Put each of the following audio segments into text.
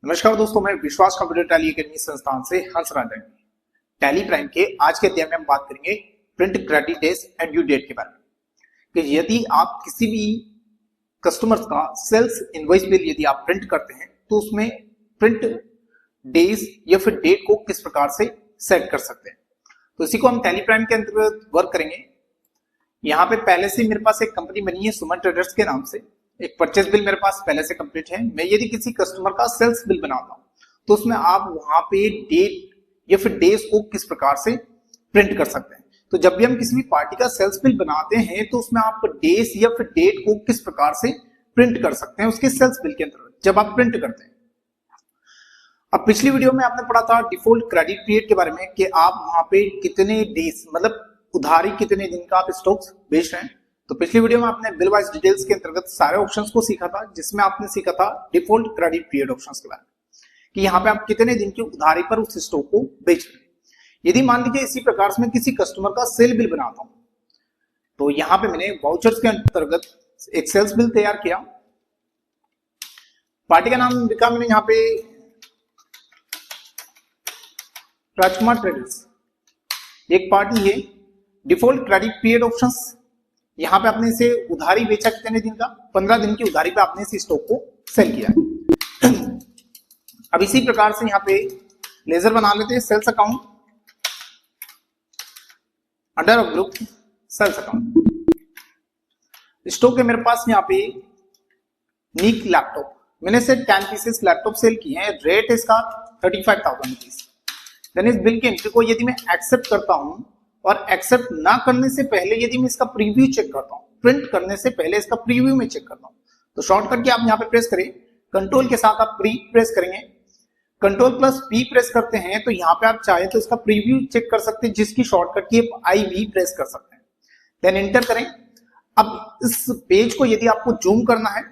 नमस्कार दोस्तों, मैं विश्वास कंप्यूटर टैली अकेडमी संस्थान से हंसराज। टैली प्राइम के आज के अध्याय में हम बात करेंगे print credit days and due date के बारे में कि यदि आप किसी भी कस्टमर्स का सेल्स इनवॉइस बिल यदि आप प्रिंट करते हैं तो उसमें प्रिंट डेज या फिर डेट को किस प्रकार से सेट कर सकते हैं। तो इसी को हम टैली प्राइम के अंतर्गत वर्क करेंगे। यहाँ पे पहले से मेरे पास एक कंपनी बनी है सुमन ट्रेडर्स के नाम से। एक परचेज बिल मेरे पास पहले से कंप्लीट है। मैं यदि किसी कस्टमर का सेल्स बिल बनाता हूं तो उसमें आप वहां पे डेट या फिर डेज को किस प्रकार से प्रिंट कर सकते हैं। तो जब भी हम किसी भी पार्टी का सेल्स बिल बनाते हैं तो उसमें आप डेज या फिर डेट को किस प्रकार से प्रिंट कर सकते हैं उसके सेल्स बिल के अंतर्गत जब आप प्रिंट करते हैं। अब पिछली वीडियो में आपने पढ़ा था डिफॉल्ट क्रेडिट पीरियड के बारे में कि आप वहां पे कितने डेज मतलब उधारी कितने दिन का आप स्टॉक्स बेच रहे हैं। तो पिछली वीडियो में आपने बिल वाइज डिटेल्स के अंतर्गत सारे ऑप्शंस को सीखा था, जिसमें आपने सीखा था डिफॉल्ट क्रेडिट पीरियड ऑप्शंस के बारे में कि यहाँ पे आप कितने दिन की उधारी पर उस स्टॉक को बेच रहे हैं। यदि मान लीजिए इसी प्रकार से मैं किसी कस्टमर का सेल बिल बनाता हूं तो यहाँ पे मैंने वाउचर्स के अंतर्गत एक सेल्स बिल तैयार किया। पार्टी का नाम लिखा मैंने यहाँ पे राजकुमार ट्रेडर्स। एक पार्टी है डिफॉल्ट क्रेडिट पीरियड ऑप्शंस। यहां पे आपने इसे उधारी बेचा कितने दिन का, 15 दिन की उधारी पे आपने इस स्टॉक को सेल किया। अब इसी प्रकार से यहाँ पे लेजर बना लेते हैं sales account under group sales account. Stock है मेरे पास यहाँ पे नीक लैपटॉप। मैंने से 10 पीसेस लैपटॉप सेल किए हैं। रेट इसका 35,000 रुपीज। देन इस बिल की एंट्री को यदि मैं एक्सेप्ट करता हूं और एक्सेप्ट ना करने से पहले यदि मैं इसका प्रीव्यू चेक करता हूं, प्रिंट करने से पहले इसका प्रीव्यू में चेक करता हूं, तो शॉर्टकट की आप यहां पे प्रेस करें, कंट्रोल के साथ आप प्री प्रेस करेंगे, कंट्रोल प्लस पी प्रेस करते हैं तो यहां पे आप चाहे तो इसका प्रीव्यू चेक कर सकते हैं, जिसकी शॉर्टकट की आई भी प्रेस कर सकते हैं। देन एंटर करें। अब इस पेज को यदि आपको जूम करना है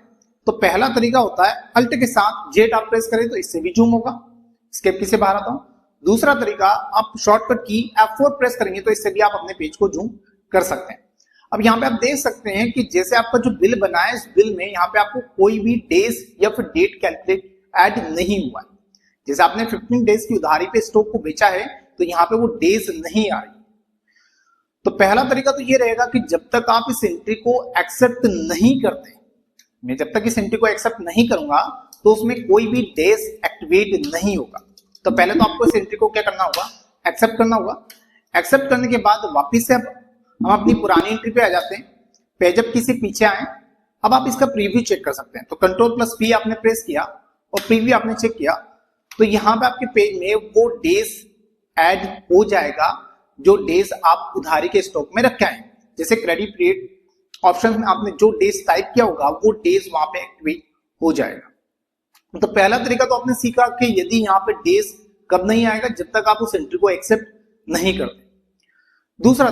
तो पहला तरीका होता है अल्ट के साथ जेड आप प्रेस करें तो इससे भी जूम होगा। स्केप की से बाहर आता हूं। दूसरा तरीका आप शॉर्टकट की F4 प्रेस करेंगे तो इससे भी आप अपने पेज को जूम कर सकते हैं। अब यहाँ पे आप देख सकते हैं कि जैसे आपका जो बिल बना है इस बिल में यहाँ पे आपको कोई भी डेज या फिर डेट कैलकुलेट ऐड नहीं हुआ है। जैसे आपने 15 डेज की उधारी पे स्टॉक को बेचा है तो यहाँ पे वो डेज नहीं आ रही। तो पहला तरीका तो ये रहेगा कि जब तक आप इस एंट्री को एक्सेप्ट नहीं करते, मैं जब तक इस एंट्री को एक्सेप्ट नहीं करूंगा तो उसमें कोई भी डेज एक्टिवेट नहीं होगा। तो पहले तो आपको इस एंट्री को क्या करना होगा, एक्सेप्ट करना होगा। एक्सेप्ट करने के बाद वापस से अब हम अपनी पुरानी एंट्री पे आ जाते हैं। पेजअप की से पीछे आए। अब आप इसका प्रीव्यू चेक कर सकते हैं। तो कंट्रोल प्लस पी आपने प्रेस किया और प्रीव्यू आपने चेक किया तो यहाँ पे आपके पेज में वो डेज ऐड हो जाएगा जो डेज आप उधारी के स्टॉक में रखे हैं। जैसे क्रेडिट पीरियड ऑप्शन में आपने जो डेज टाइप किया होगा वो डेज वहां पे एक्टिवेट हो जाएगा। तो पहला तरीका तो आपने सीखा कि यदि यहाँ पे डेज कब नहीं आएगा, जब तक आप उस एंट्री को एक्सेप्ट नहीं करते। दूसरा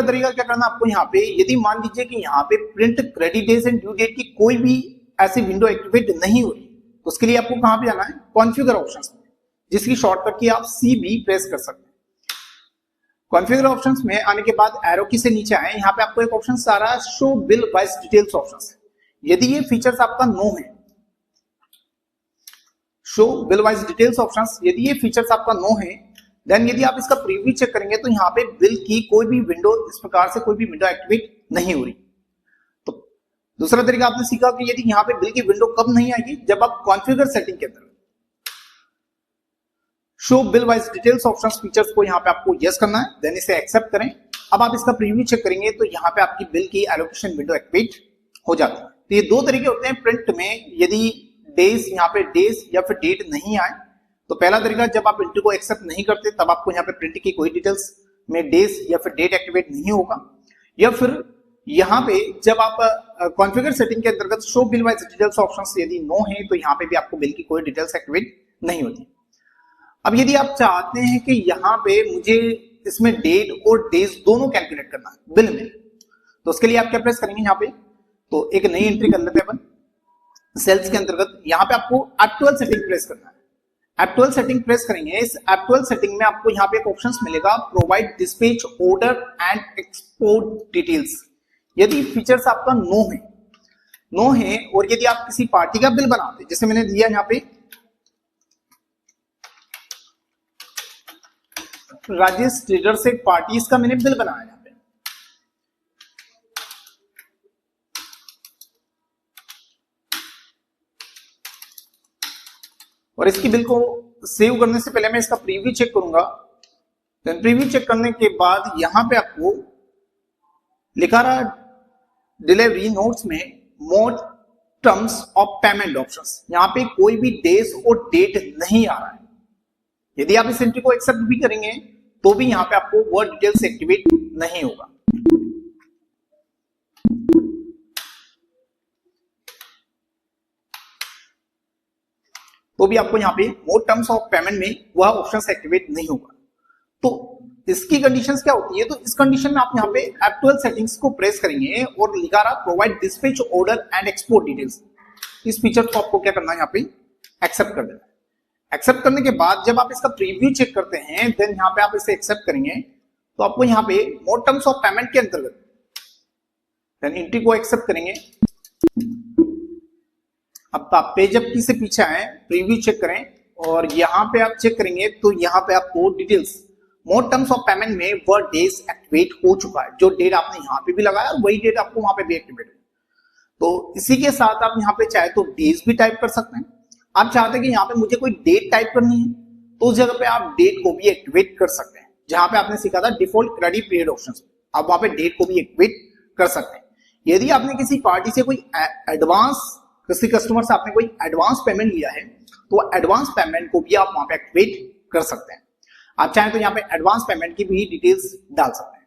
तरीका क्या करना आपको, यहाँ पे यदि मान लीजिए कि यहाँ पे print credit days and due date की कोई भी ऐसी विंडो एक्टिवेट नहीं हो रही तो उसके लिए आपको कहां पे जाना है, कॉन्फ़िगर ऑप्शंस में, जिसकी शॉर्टकट की आप सी भी प्रेस कर सकते हैं। कॉन्फ़िगर ऑप्शंस में आने के बाद एरो की से नीचे आए। यहाँ पे आपको एक ऑप्शन आ रहा है show bill wise details option. यदि ये फीचर्स आपका नो है, show bill wise details options, यदि ये फीचर्स आपका नो है देन यदि आप इसका प्रीव्यू चेक करेंगे तो यहाँ पे बिल की कोई भी विंडो इस प्रकार से कोई भी विंडो एक्टिवेट नहीं हो रही। तो दूसरा तरीका आपने सीखा कि यदि यहाँ पे बिल की विंडो कब नहीं आएगी, जब आप कॉन्फ़िगर सेटिंग के अंदर show bill wise details options features को यहाँ पे आपको यस करना है, देन इसे एक्सेप्ट करें। अब आप इसका प्रीव्यू चेक करेंगे तो यहाँ पे आपकी बिल की एलोकेशन विंडो एक्टिवेट हो जाती है। तो ये दो तरीके होते हैं प्रिंट में यदि डेज यहाँ पे डेज या फिर डेट नहीं आए। तो पहला तरीका जब आप एंट्री को एक्सेप्ट नहीं करते तब आपको यहाँ पे प्रिंट की कोई डिटेल्स में डेज या फिर डेट एक्टिवेट नहीं होगा, या फिर यहाँ पे जब आप कॉन्फ़िगर सेटिंग के अंतर्गत show bill wise details options यदि नो है तो यहाँ पे भी आपको बिल की कोई डिटेल्स एक्टिवेट नहीं होती। अब यदि आप चाहते हैं कि यहाँ पे मुझे इसमें डेट और डेज दोनों कैलकुलेट करना है बिल में, तो उसके लिए आप क्या प्रेस करेंगे, यहाँ पे तो एक नई एंट्री कर लेते हैं अपन सेल्स के अंतर्गत। यहाँ पे आपको F12 सेटिंग प्रेस करना है। F12 सेटिंग प्रेस करेंगे। इस F12 सेटिंग में आपको यहाँ पे एक ऑप्शंस मिलेगा provide dispatch order and export details. यदि फीचर्स आपका नो है और यदि आप किसी पार्टी का बिल बनाते, जैसे मैंने दिया यहाँ पे राजेश ट्रेडर्स एक पार्टी, इसका मैंने बिल बनाया यहाँ पे। और इसकी बिल को सेव करने से पहले मैं इसका प्रीव्यू चेक करूंगा। देन प्रीव्यू चेक करने के बाद यहां पे आपको लिखा रहा डिलीवरी नोट्स में मोर टर्म्स ऑफ पेमेंट ऑप्शंस, यहां पे कोई भी डेज और डेट नहीं आ रहा है। यदि आप इस एंट्री को एक्सेप्ट भी करेंगे तो भी यहां पे आपको वो डिटेल्स एक्टिवेट नहीं होगा। तो भी आपको यहाँ पे मोर टर्म्स ऑफ पेमेंट में वह ऑप्शन एक्टिवेट नहीं होगा। तो इसकी कंडीशंस क्या होती है, तो इस कंडीशन में आप यहाँ पे एक्चुअल सेटिंग्स को प्रेस करेंगे और लिखा रहा provide dispatch order and export details, इस फीचर को आपको क्या करना है, यहाँ पे एक्सेप्ट कर देना है। एक्सेप्ट करने के बाद जब आप इसका प्रीव्यू चेक करते हैं देन यहाँ पे आप इसे एक्सेप्ट करेंगे तो आपको यहाँ पे मोर टर्म्स ऑफ पेमेंट के अंतर्गत देन एंट्री को एक्सेप्ट करेंगे। अब आप पेज अप की से पीछे आए, प्रीव्यू चेक करें और यहाँ पे आप चेक करेंगे तो यहाँ पे आपको details more terms of payment में वह डेज एक्टिवेट हो चुका है। जो डेट आपने यहाँ पे भी लगाया और वही डेट आपको वहां पे भी एक्टिवेट हो। तो इसी के साथ आप यहाँ पे चाहे तो डेज भी टाइप कर सकते हैं। आप चाहते हैं कि यहाँ पे मुझे कोई डेट टाइप करनी है तो उस जगह पे आप डेट को भी एक्टिवेट कर सकते हैं। जहां पे आपने सीखा था डिफॉल्ट क्रेडिट पीरियड ऑप्शन, आप वहां पे डेट को भी एक्टिवेट कर सकते हैं। यदि आपने किसी पार्टी से कोई एडवांस, किसी कस्टमर से आपने कोई एडवांस पेमेंट लिया है तो एडवांस पेमेंट को भी आप वहां पे एक्टिवेट कर सकते हैं। आप चाहें तो यहाँ पे एडवांस पेमेंट की भी डिटेल्स डाल सकते हैं।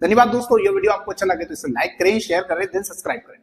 धन्यवाद दोस्तों, ये वीडियो आपको अच्छा लगे तो इसे लाइक करें, शेयर करें, देन सब्सक्राइब करें।